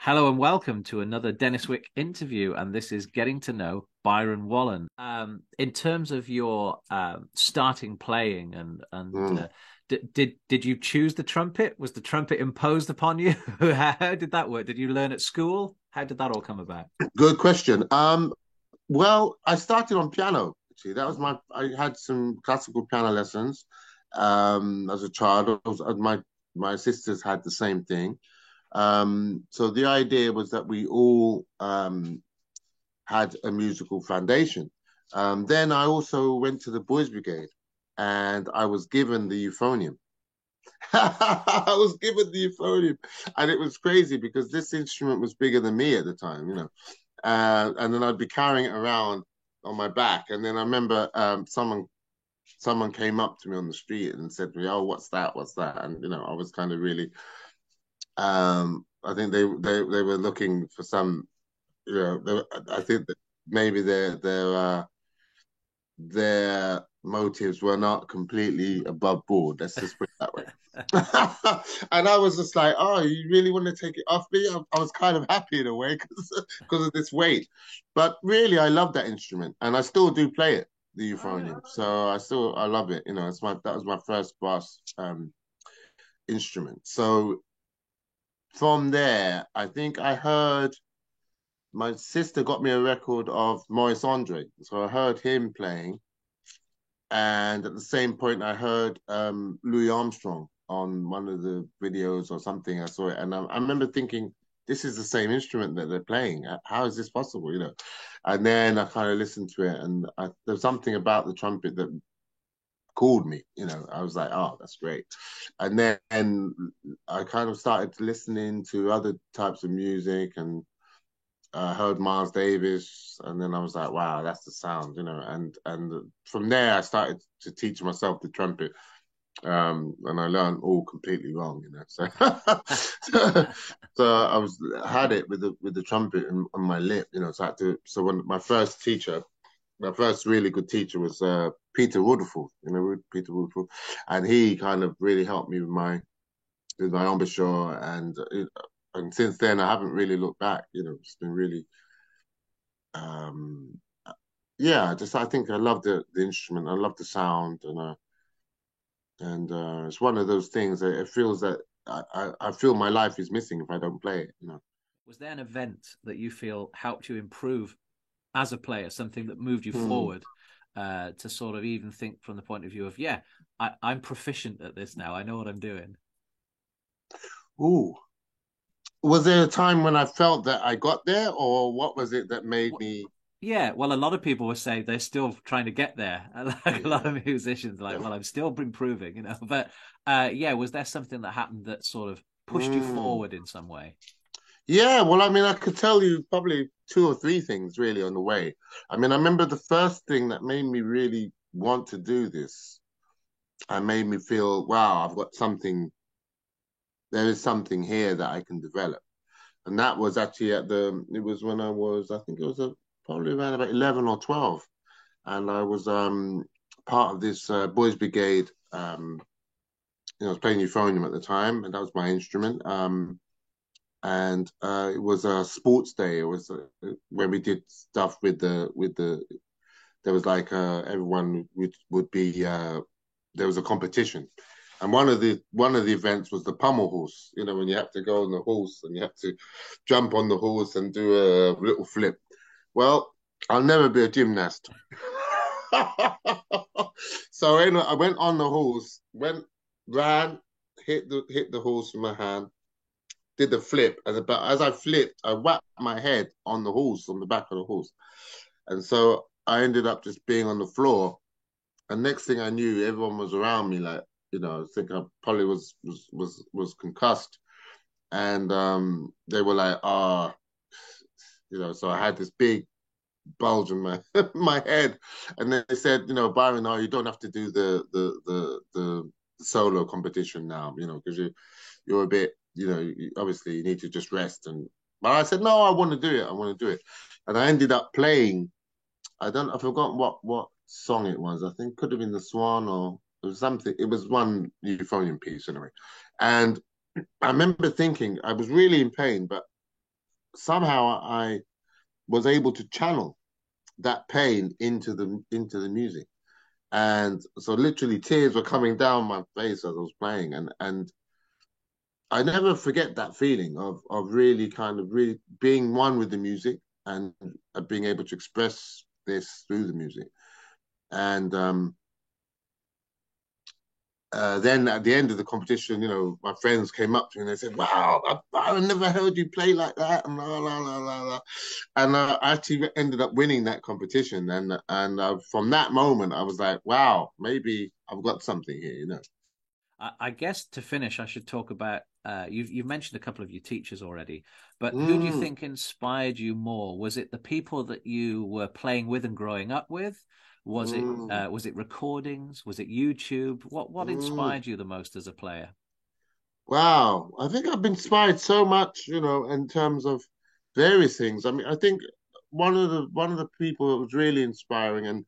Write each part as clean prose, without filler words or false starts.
Hello and welcome to another Dennis Wick interview, and this is getting to know Byron Wallen. In terms of your starting playing, Mm. did you choose the trumpet? Was the trumpet imposed upon you? How did that work? Did you learn at school? How did that all come about? Good question. Well, I started on piano. Actually, that was my. I had some classical piano lessons as a child. My sisters had the same thing. So the idea was that we all had a musical foundation. Then I also went to the Boys Brigade, and I was given the euphonium. I was given the euphonium, and it was crazy because this instrument was bigger than me at the time. And then I'd be carrying it around on my back. And then I remember someone came up to me on the street and said to me, "Oh, what's that? What's that?" And I was kind of really I think they were looking for some I think that maybe their motives were not completely above board. Let's just put it that way. And I was just like, oh, you really want to take it off me? I was kind of happy in a way because of this weight. But really, I love that instrument, and I still do play it, the euphonium. So I love it. That was my first brass instrument. So from there, I think I heard my sister got me a record of Maurice Andre, so I heard him playing, and at the same point, I heard Louis Armstrong on one of the videos or something. I saw it, and I remember thinking, "This is the same instrument that they're playing. How is this possible?" And then I kind of listened to it, and there's something about the trumpet that called me. I was like, "Oh, that's great." And then I kind of started listening to other types of music, and I heard Miles Davis, and then I was like, "Wow, that's the sound." And from there, I started to teach myself the trumpet, and I learned all completely wrong. So, so I had it with the trumpet on my lip. So I had to. So when my first really good teacher was Peter Rutherford. Peter Rutherford, and he kind of really helped me with my embouchure, and since then I haven't really looked back. It's been really um, yeah, just I think I love the instrument. I love the sound, and it's one of those things that it feels that I feel my life is missing if I don't play it. Was there an event that you feel helped you improve as a player, something that moved you Hmm. forward to sort of even think from the point of view of, yeah, I'm proficient at this now. I know what I'm doing. Ooh, was there a time when I felt that I got there, or what was it that made me? Yeah, well, a lot of people will say they're still trying to get there. Like a lot Yeah, of musicians, like, well, I'm still improving, But yeah, was there something that happened that sort of pushed you mm. forward in some way? Yeah. Well, I mean, I could tell you probably two or three things really on the way. I mean, I remember the first thing that made me really want to do this. And made me feel, wow, I've got something. There is something here that I can develop. And that was actually it was when I think it was probably around about 11 or 12. And I was part of this Boys Brigade. I was playing euphonium at the time, and that was my instrument. And it was a sports day. It was when we did stuff with the. There was like everyone would be. There was a competition, and one of the events was the pommel horse. When you have to go on the horse and you have to jump on the horse and do a little flip. Well, I'll never be a gymnast. So anyway, I went on the horse, ran, hit the horse with my hand, did the flip, and about as I flipped, I whacked my head on the horse, on the back of the horse, and so I ended up just being on the floor. And next thing I knew, everyone was around me, like I think I probably was concussed, and they were like, So I had this big bulge in my my head, and then they said, Byron, no, you don't have to do the solo competition now, because you're a bit, obviously you need to just rest. But I said, no, I want to do it. I want to do it, and I ended up playing. I forgot what song it was. I think it could have been the Swan or it was something. It was one euphonium piece anyway, and I remember thinking I was really in pain, but somehow I was able to channel that pain into the music. And so literally tears were coming down my face as I was playing. And I never forget that feeling of really kind of really being one with the music and being able to express this through the music. And then at the end of the competition, you know, my friends came up to me and they said, "Wow, I never heard you play like that," and la la la la la. And I actually ended up winning that competition. And from that moment, I was like, "Wow, maybe I've got something here," you know. I guess to finish, I should talk about you've mentioned a couple of your teachers already, but who do you Mm, think inspired you more? Was it the people that you were playing with and growing up with? mm, Was it recordings? Was it YouTube? What mm. inspired you the most as a player? Wow, I think I've been inspired so much, you know, in terms of various things. I mean, I think one of the people that was really inspiring and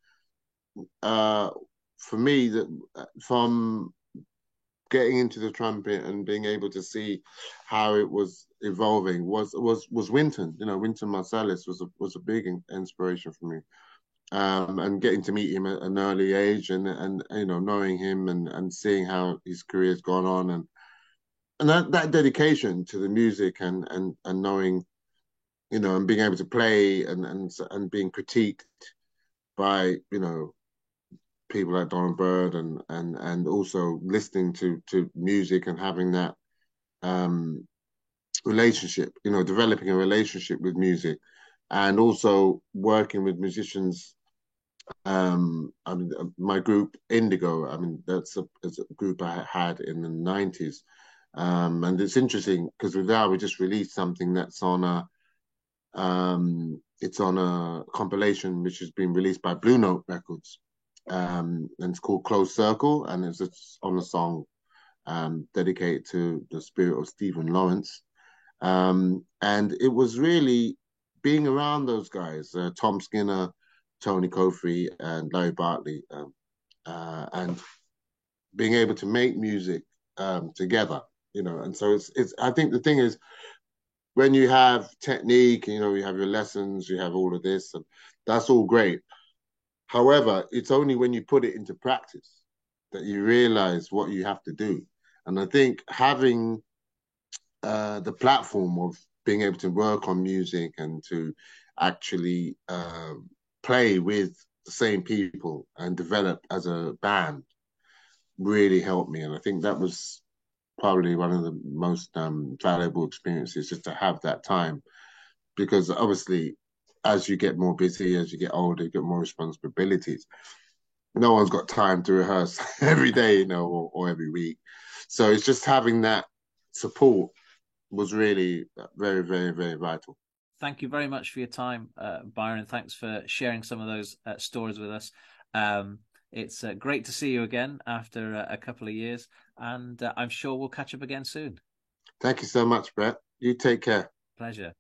uh for me that from getting into the trumpet and being able to see how it was evolving was Wynton. You know, Wynton Marsalis was a big inspiration for me. And getting to meet him at an early age and you know knowing him and seeing how his career's gone on and that dedication to the music and knowing you know and being able to play and being critiqued by you know people like Donald Byrd and also listening to music and having that um relationship, you know, developing a relationship with music and also working with musicians. I mean, my group Indigo, I mean, that's a group I had in the 90s. And it's interesting because with that, we just released something that's on it's on a compilation which has been released by Blue Note Records. And it's called Close Circle, and it's on a song dedicated to the spirit of Stephen Lawrence. And it was really being around those guys, Tom Skinner, Tony Kofi, and Larry Bartley, and being able to make music together, you know. And so it's. I think the thing is when you have technique, you know, you have your lessons, you have all of this, and that's all great. However, it's only when you put it into practice that you realize what you have to do. And I think having the platform of being able to work on music and to actually play with the same people and develop as a band really helped me. And I think that was probably one of the most valuable experiences just to have that time because obviously as you get more busy, as you get older, you get more responsibilities. No one's got time to rehearse every day, you know, or every week. So it's just having that support was really very, very, very vital. Thank you very much for your time, Byron. Thanks for sharing some of those stories with us. It's great to see you again after a couple of years, and I'm sure we'll catch up again soon. Thank you so much, Brett. You take care. Pleasure.